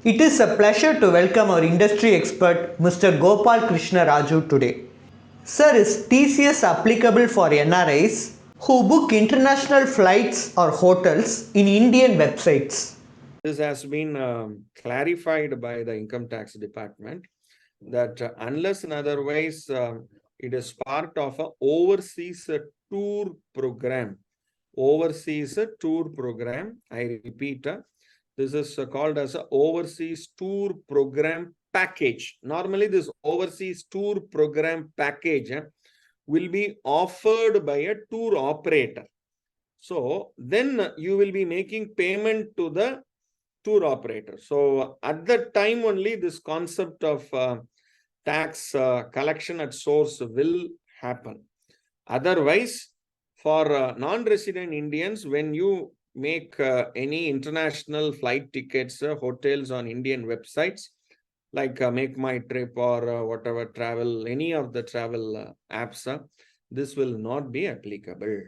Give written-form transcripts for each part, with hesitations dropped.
It is a pleasure to welcome our industry expert Mr. Gopal Krishna Raju today. Sir, is TCS applicable for NRIs who book international flights or hotels in Indian websites? This has been clarified by the income tax department that unless and otherwise it is part of a overseas tour program. Overseas tour program, I repeat, this is called as a overseas tour program package. Normally this overseas tour program package will be offered by a tour operator. So then you will be making payment to the tour operator. So at that time only this concept of tax collection at source will happen. Otherwise, for non-resident Indians, when you make any international flight tickets, hotels on Indian websites, like Make My Trip or whatever travel, any of the travel apps, this will not be applicable.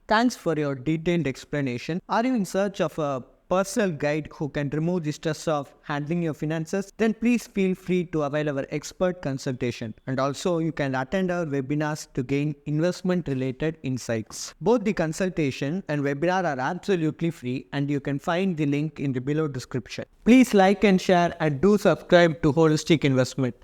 Thanks for your detailed explanation. Are you in search of a personal guide who can remove the stress of handling your finances? Then please feel free to avail our expert consultation. And also you can attend our webinars to gain investment related insights. Both the consultation and webinar are absolutely free and you can find the link in the below description. Please like and share and do subscribe to Holistic Investment.